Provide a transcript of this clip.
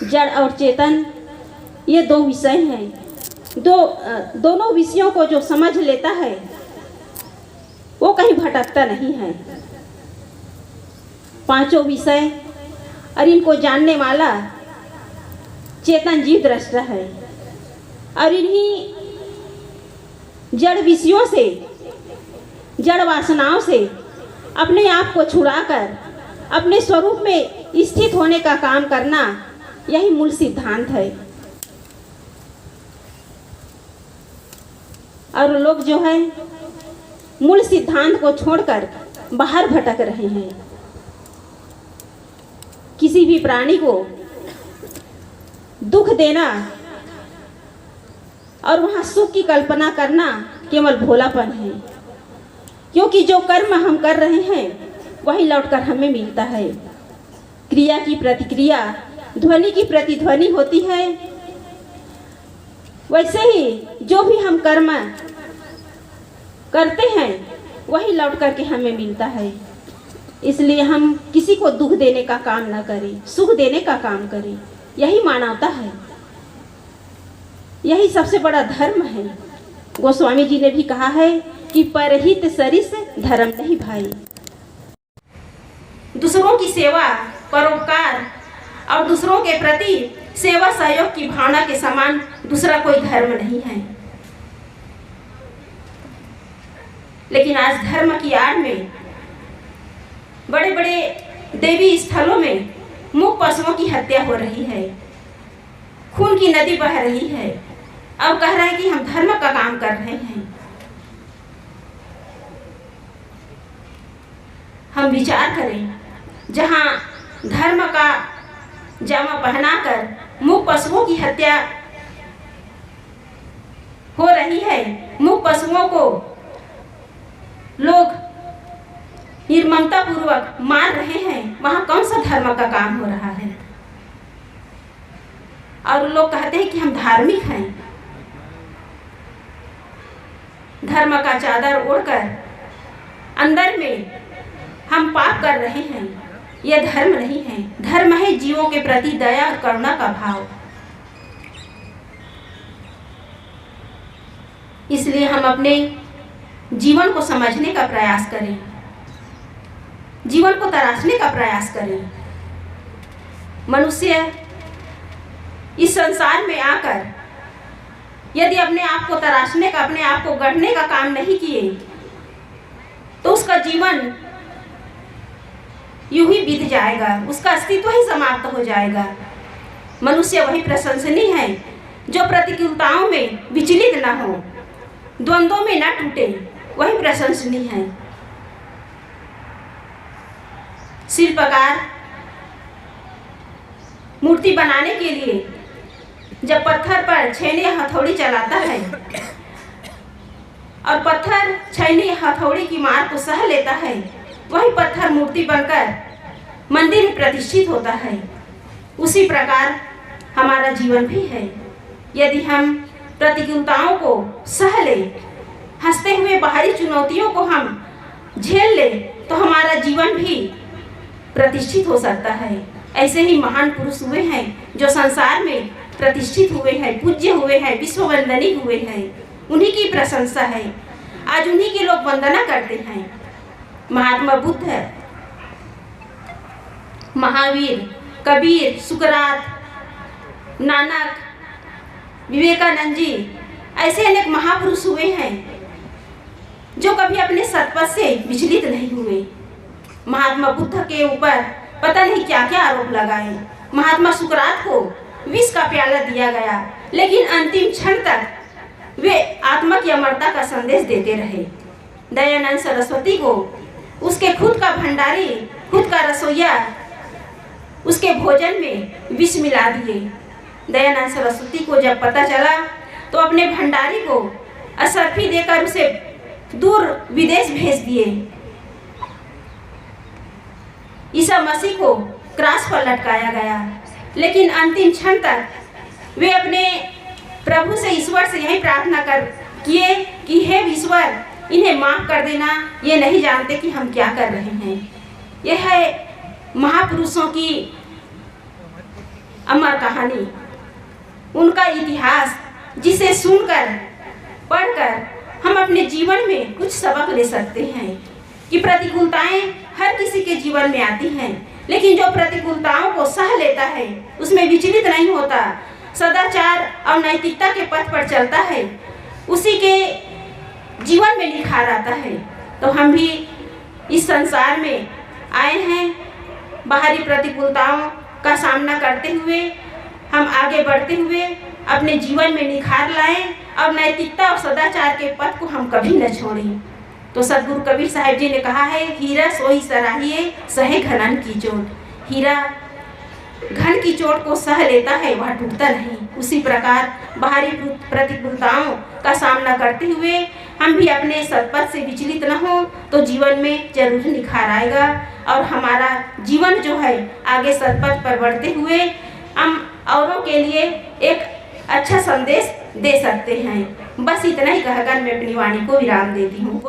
जड़ और चेतन, ये दो विषय हैं। दोनों विषयों को जो समझ लेता है वो कहीं भटकता नहीं है। पांचों विषय और इनको जानने वाला चेतन जीव दृष्टा है और इन्हीं जड़ विषयों से, जड़ वासनाओं से अपने आप को छुड़ाकर अपने स्वरूप में स्थित होने का काम करना, यही मूल सिद्धांत है। और लोग जो है मूल सिद्धांत को छोड़कर बाहर भटक रहे हैं। किसी भी प्राणी को दुख देना और वहाँ सुख की कल्पना करना केवल भोलापन है, क्योंकि जो कर्म हम कर रहे हैं वही लौटकर हमें मिलता है। क्रिया की प्रतिक्रिया, ध्वनि की प्रतिध्वनि होती है। वैसे ही जो भी हम कर्म करते हैं वही लौट करके हमें मिलता है। इसलिए हम किसी को दुख देने का काम ना करें, सुख देने का काम करें। यही मानवता है, यही सबसे बड़ा धर्म है। गोस्वामी जी ने भी कहा है कि परहित सरिस धर्म नहीं भाई। दूसरों की सेवा, परोपकार और दूसरों के प्रति सेवा सहयोग की भावना के समान दूसरा कोई धर्म नहीं है। लेकिन आज धर्म की आड़ में बड़े बड़े देवी स्थलों में मूक पशुओं की हत्या हो रही है, खून की नदी बह रही है। अब कह रहे हैं कि हम धर्म का काम कर रहे हैं। हम विचार करें, जहां धर्म का जामा पहनाकर मूक पशुओं की हत्या हो रही है, मूक पशुओं को लोग निर्ममता पूर्वक मार रहे हैं, वहां कौन सा धर्म का काम हो रहा है? और लोग कहते हैं कि हम धार्मिक हैं। धर्म का चादर ओढ़कर अंदर में हम पाप कर रहे हैं। यह धर्म नहीं है। धर्म है जीवों के प्रति दया और करुणा का भाव। इसलिए हम अपने जीवन को समझने का प्रयास करें, जीवन को तराशने का प्रयास करें। मनुष्य इस संसार में आकर यदि अपने आप को तराशने का, अपने आप को गढ़ने का काम नहीं किए तो उसका जीवन यूं ही बीत जाएगा, उसका अस्तित्व ही समाप्त हो जाएगा। मनुष्य वही प्रशंसनीय है जो प्रतिकूलताओं में विचलित न हो, द्वंद्वों में न टूटे, वही प्रशंसनीय है। शिल्पकार मूर्ति बनाने के लिए जब पत्थर पर छैनी हथौड़ी चलाता है और पत्थर छैनी हथौड़ी की मार को सह लेता है, वही पत्थर मूर्ति बनकर मंदिर में प्रतिष्ठित होता है। उसी प्रकार हमारा जीवन भी है। यदि हम प्रतिकूलताओं को सह ले, हंसते हुए बाहरी चुनौतियों को हम झेल ले, तो हमारा जीवन भी प्रतिष्ठित हो सकता है। ऐसे ही महान पुरुष हुए हैं जो संसार में प्रतिष्ठित हुए हैं, पूज्य हुए हैं, विश्ववंदनीय हुए हैं। उन्हीं की प्रशंसा है, आज उन्हीं की लोग वंदना करते हैं। महात्मा बुद्ध, महावीर, कबीर, सुकरात, नानक, विवेकानंद जी, ऐसे अनेक महापुरुष हुए हैं जो कभी अपने सत्पथ से विचलित नहीं हुए। महात्मा बुद्ध के ऊपर पता नहीं क्या क्या आरोप लगाए। महात्मा सुकरात को विष का प्याला दिया गया, लेकिन अंतिम क्षण तक वे आत्मा की अमरता का संदेश देते रहे। दयानंद सरस्वती को उसके खुद का भंडारी, खुद का रसोइया उसके भोजन में विष मिला दिए। दयानंद सरस्वती को जब पता चला तो अपने भंडारी को असरफी देकर उसे दूर विदेश भेज दिए। ईसा मसीह को क्रॉस पर लटकाया गया, लेकिन अंतिम क्षण तक वे अपने प्रभु से, ईश्वर से यही प्रार्थना किए कि हे ईश्वर, इन्हें माफ कर देना, ये नहीं जानते कि हम क्या कर रहे हैं। यह है महापुरुषों की अमर कहानी, उनका इतिहास, जिसे सुनकर पढ़कर हम अपने जीवन में कुछ सबक ले सकते हैं कि प्रतिकूलताएं हर किसी के जीवन में आती हैं, लेकिन जो प्रतिकूलताओं को सह लेता है, उसमें विचलित नहीं होता, सदाचार और नैतिकता के पथ पर चलता है, उसी के जीवन में निखार आता है। तो हम भी इस संसार में आए हैं, बाहरी प्रतिकूलताओं का सामना करते हुए हम आगे बढ़ते हुए अपने जीवन में निखार लाएं और नैतिकता और सदाचार के पथ को हम कभी न छोड़ें। तो सदगुरु कबीर साहब जी ने कहा है, हीरा सोई सराहिए सहे घनन की चोट। हीरा घन की चोट को सह लेता है, वह टूटता नहीं। उसी प्रकार बाहरी प्रतिकूलताओं का सामना करते हुए हम भी अपने सत्पथ से विचलित न हो तो जीवन में जरूर निखार आएगा और हमारा जीवन जो है आगे सत्पथ पर बढ़ते हुए हम औरों के लिए एक अच्छा संदेश दे सकते हैं। बस इतना ही कहकर मैं अपनी वाणी को विराम देती हूँ।